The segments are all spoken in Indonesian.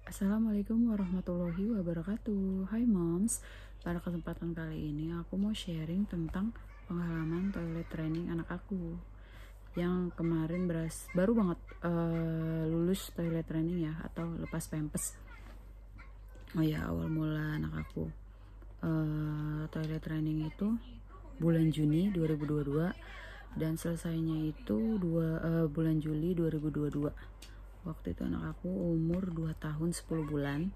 Assalamualaikum warahmatullahi wabarakatuh. Hai moms, pada kesempatan kali ini aku mau sharing tentang pengalaman toilet training anak aku yang kemarin baru banget lulus toilet training ya, atau lepas pempes. Oh ya, awal mula anak aku toilet training itu bulan Juni 2022 dan selesainya itu bulan Juli 2022. Waktu itu anak aku umur 2 tahun 10 bulan.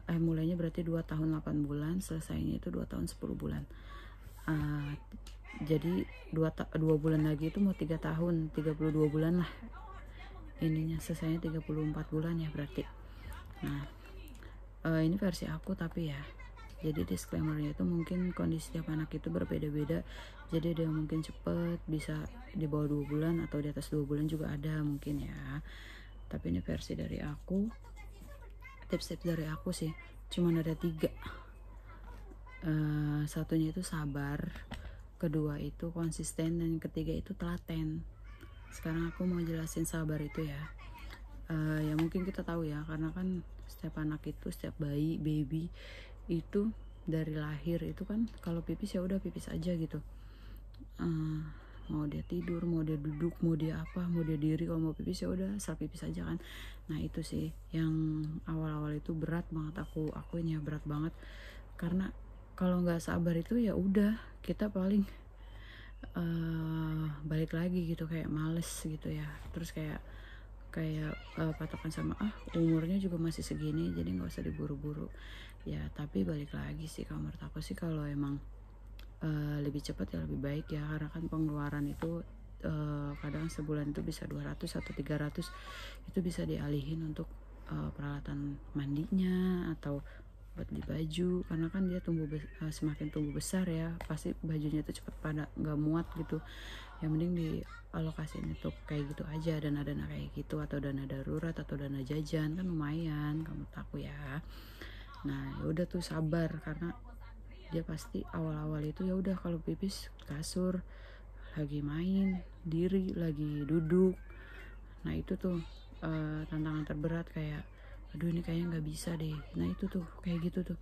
Mulainya berarti 2 tahun 8 bulan, selesainya itu 2 tahun 10 bulan. Jadi 2 bulan lagi itu mau 3 tahun, 32 bulan lah. Ininya selesainya 34 bulan ya berarti. Nah, ini versi aku tapi ya. Jadi disclaimernya itu mungkin kondisi tiap anak itu berbeda-beda. Jadi ada yang mungkin cepet bisa di bawah 2 bulan atau di atas 2 bulan juga ada mungkin ya. Tapi ini versi dari aku. Tips-tips dari aku sih cuman ada 3. Satunya itu sabar, kedua itu konsisten, dan yang ketiga itu telaten. Sekarang aku mau jelasin sabar itu ya. Ya mungkin kita tahu ya, karena kan setiap anak itu, setiap baby itu dari lahir itu kan kalau pipis ya udah pipis aja gitu. Mau dia tidur, mau dia duduk, mau dia apa, mau dia diri, kalau mau pipis ya udah asal pipis aja kan. Nah itu sih yang awal-awal itu berat banget, aku akuin ya berat banget, karena kalau nggak sabar itu ya udah kita paling balik lagi gitu, kayak males gitu ya. Terus kayak patokan sama umurnya juga masih segini, jadi nggak usah diburu-buru ya. Tapi balik lagi sih, kalau menurut aku sih kalau emang lebih cepat ya lebih baik ya, karena kan pengeluaran itu kadang sebulan itu bisa 200 atau 300, itu bisa dialihin untuk peralatan mandinya atau buat beli baju, karena kan dia semakin tumbuh besar ya, pasti bajunya itu cepat pada nggak muat gitu. Yang mending dialokasiin untuk kayak gitu aja, dana-dana kayak gitu, atau dana darurat atau dana jajan, kan lumayan kamu tahu ya. Nah ya udah tuh sabar, karena dia pasti awal-awal itu ya udah kalau pipis kasur, lagi main diri, lagi duduk. Nah itu tuh tantangan terberat, kayak aduh ini kayaknya nggak bisa deh. Nah itu tuh kayak gitu tuh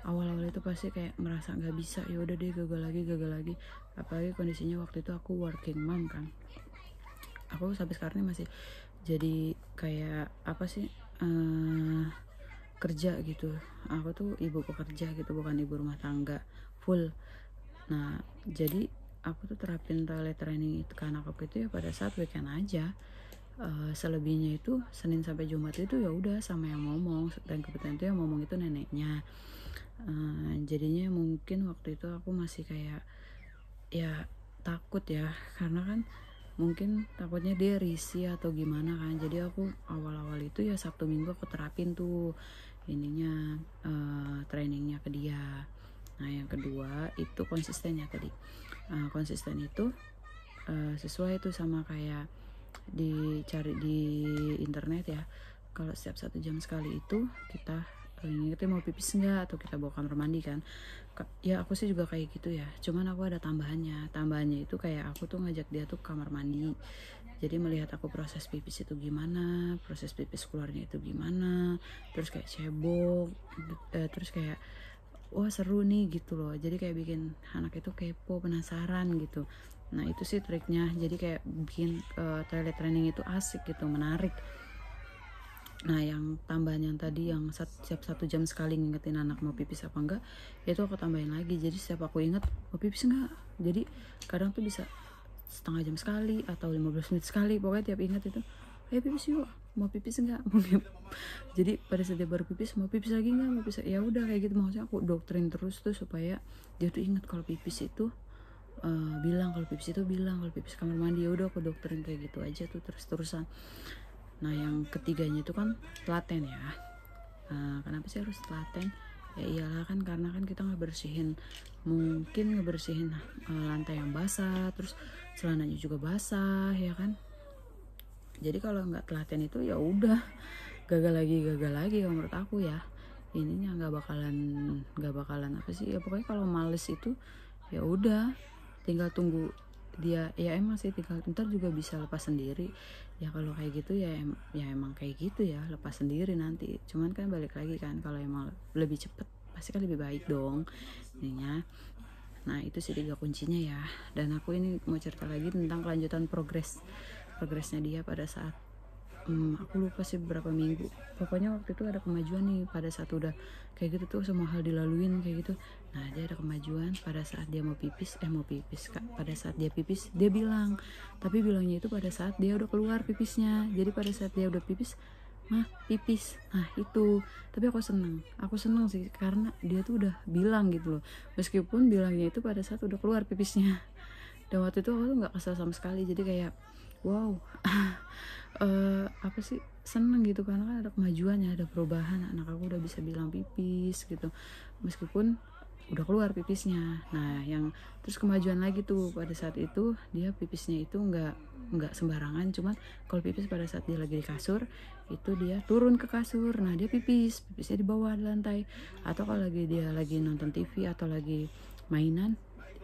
awal-awal itu pasti kayak merasa nggak bisa, ya udah deh gagal lagi. Apalagi kondisinya waktu itu aku working mom kan, aku sampai sekarang ini masih jadi kayak apa sih, kerja gitu. Aku tuh ibu pekerja gitu, bukan ibu rumah tangga full. Nah jadi aku tuh terapin toilet training itu ke anak aku itu ya pada saat weekend aja. Selebihnya itu Senin sampai Jumat itu ya udah sama yang ngomong, dan kebetulan itu yang ngomong itu neneknya. Jadinya mungkin waktu itu aku masih kayak ya takut ya, karena kan mungkin takutnya dia risih atau gimana kan. Jadi aku awal-awal itu ya Sabtu Minggu aku terapin tuh ininya, trainingnya ke dia. Nah yang kedua itu konsistennya tadi. Konsisten itu sesuai itu sama kayak dicari di internet ya. Kalau setiap 1 jam sekali itu kita ngingetin mau pipis enggak, atau kita bawa kamar mandi kan. Ya aku sih juga kayak gitu ya, cuman aku ada tambahannya itu kayak aku tuh ngajak dia tuh kamar mandi. Jadi melihat aku proses pipis itu gimana, proses pipis keluarnya itu gimana, terus kayak cebok, terus kayak wah seru nih gitu loh. Jadi kayak bikin anak itu kepo, penasaran gitu. Nah itu sih triknya, jadi kayak bikin toilet training itu asik gitu, menarik. Nah yang tambahan yang tadi yang setiap 1 jam sekali ngingetin anak mau pipis apa enggak, itu aku tambahin lagi. Jadi setiap aku inget mau pipis enggak, jadi kadang tuh bisa setengah jam sekali atau 15 menit sekali, pokoknya tiap ingat itu ayo pipis yuk, mau pipis enggak. Jadi pada saat dia baru pipis, mau pipis lagi enggak, mau pipis, ya udah kayak gitu. Maksudnya aku doktrin terus tuh supaya dia tuh ingat kalau pipis itu bilang, kalau pipis itu bilang, kalau pipis kamar mandi, ya udah aku doktrin kayak gitu aja tuh terus-terusan. Nah yang ketiganya itu kan telaten ya. Kenapa sih harus telaten? Ya iyalah kan, karena kan kita mungkin ngebersihin lantai yang basah, terus celananya juga basah ya kan. Jadi kalau nggak telaten itu ya udah gagal lagi kalau menurut aku ya. Ininya nggak bakalan apa sih ya, pokoknya kalau males itu ya udah tinggal tunggu dia, ya emang sih tinggal ntar juga bisa lepas sendiri. Ya kalau kayak gitu ya emang kayak gitu ya, lepas sendiri nanti. Cuman kan balik lagi kan, kalau emang lebih cepet pasti kan lebih baik dong ininya. Nah itu sih 3 kuncinya ya. Dan aku ini mau cerita lagi tentang kelanjutan progresnya dia pada saat aku lupa sih berapa minggu, pokoknya waktu itu ada kemajuan nih pada saat udah kayak gitu tuh, semua hal dilaluin kayak gitu. Nah dia ada kemajuan pada saat dia mau pipis Kak, pada saat dia pipis dia bilang, tapi bilangnya itu pada saat dia udah keluar pipisnya. Jadi pada saat dia udah pipis, mah pipis, nah itu. Tapi aku seneng sih karena dia tuh udah bilang gitu loh, meskipun bilangnya itu pada saat udah keluar pipisnya. Dan waktu itu aku tuh nggak kesel sama sekali, jadi kayak wow. Apa sih, seneng gitu karena kan ada kemajuannya, ada perubahan, anak aku udah bisa bilang pipis gitu meskipun udah keluar pipisnya. Nah yang terus kemajuan lagi tuh pada saat itu dia pipisnya itu nggak sembarangan, cuman kalau pipis pada saat dia lagi di kasur itu dia turun ke kasur, nah dia pipisnya di bawah di lantai. Atau kalau dia lagi nonton TV atau lagi mainan,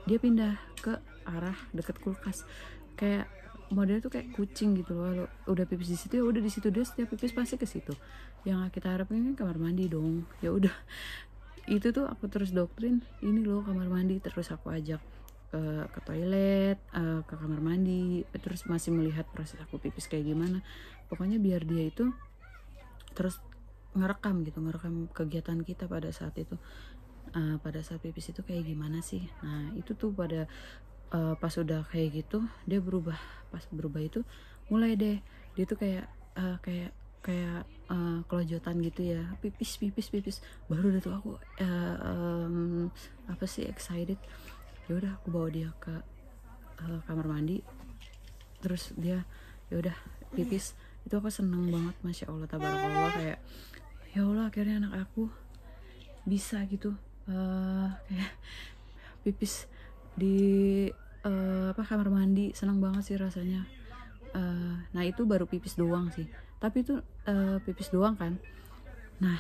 dia pindah ke arah deket kulkas, kayak model tuh kayak kucing gitu loh. Udah pipis di situ ya udah di situ, dia setiap pipis pasti ke situ. Yang kita harapin kan kamar mandi dong, ya udah. Itu tuh aku terus doktrin, ini loh kamar mandi, terus aku ajak ke toilet, ke kamar mandi, terus masih melihat proses aku pipis kayak gimana. Pokoknya biar dia itu terus ngerekam kegiatan kita pada saat itu, pada saat pipis itu kayak gimana sih. Nah itu tuh pada pas udah kayak gitu dia berubah. Pas berubah itu mulai deh dia tuh kayak kelojotan gitu ya, pipis. Baru udah tuh aku apa sih, excited. Ya udah aku bawa dia ke kamar mandi, terus dia ya udah pipis. Itu aku seneng banget, masya Allah tabarakallah, kayak ya Allah akhirnya anak aku bisa gitu kayak pipis di kamar mandi. Senang banget sih rasanya. Nah itu baru pipis doang sih, tapi itu pipis doang kan. Nah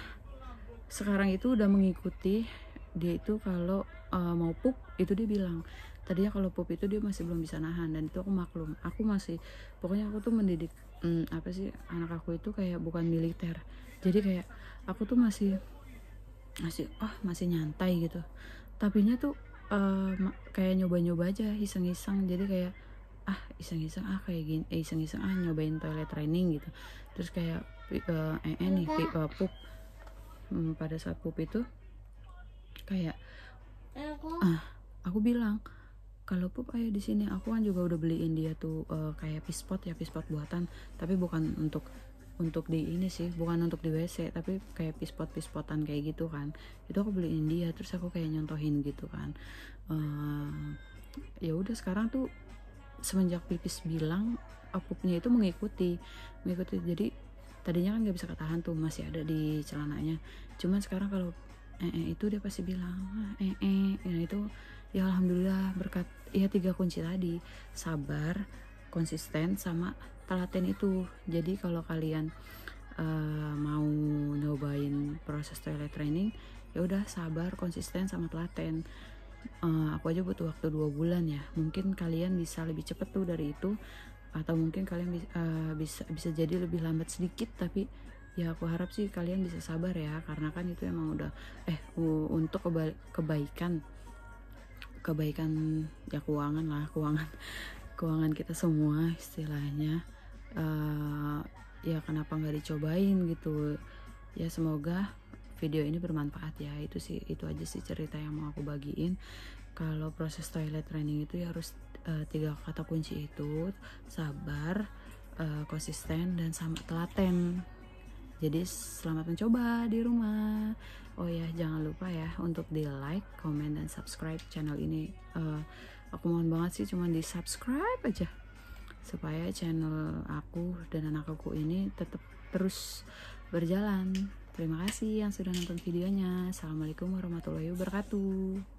sekarang itu udah mengikuti dia itu kalau mau pup itu dia bilang, tadinya kalau pup itu dia masih belum bisa nahan, dan itu aku maklum. Aku masih, pokoknya aku tuh mendidik apa sih, anak aku itu kayak bukan militer, jadi kayak aku tuh masih nyantai gitu. Tapinya tuh kayak nyoba-nyoba aja, iseng-iseng. Jadi kayak iseng-iseng kayak gini, iseng-iseng nyobain toilet training gitu. Terus kayak pup. Pada saat pup itu kayak aku bilang, kalau pup ayo di sini. Aku kan juga udah beliin dia tuh kayak pispot buatan, tapi bukan untuk di ini sih, bukan untuk di WC, tapi kayak pispot-pispodan kayak gitu kan. Itu aku beliin dia, terus aku kayak nyontohin gitu kan. Ya udah sekarang tuh semenjak pipis bilang, pupnya itu mengikuti. Jadi tadinya kan nggak bisa ketahan tuh, masih ada di celananya. Cuman sekarang kalau itu dia pasti bilang nah itu ya alhamdulillah berkat ya 3 kunci tadi, sabar, konsisten, sama telaten itu. Jadi kalau kalian mau nyobain proses toilet training, ya udah sabar, konsisten, sama telaten. Aku aja butuh waktu 2 bulan ya, mungkin kalian bisa lebih cepet tuh dari itu, atau mungkin kalian bisa jadi lebih lambat sedikit. Tapi ya aku harap sih kalian bisa sabar ya, karena kan itu emang udah untuk kebaikan ya, keuangan kita semua istilahnya. Ya kenapa nggak dicobain gitu ya. Semoga video ini bermanfaat ya. Itu aja sih cerita yang mau aku bagiin. Kalau proses toilet training itu ya harus 3 kata kunci itu, sabar, konsisten, dan sama telaten. Jadi selamat mencoba di rumah. Oh ya, jangan lupa ya untuk di like, comment, dan subscribe channel ini. Aku mohon banget sih cuman di subscribe aja, supaya channel aku dan anak aku ini tetap terus berjalan. Terima kasih yang sudah nonton videonya. Assalamualaikum warahmatullahi wabarakatuh.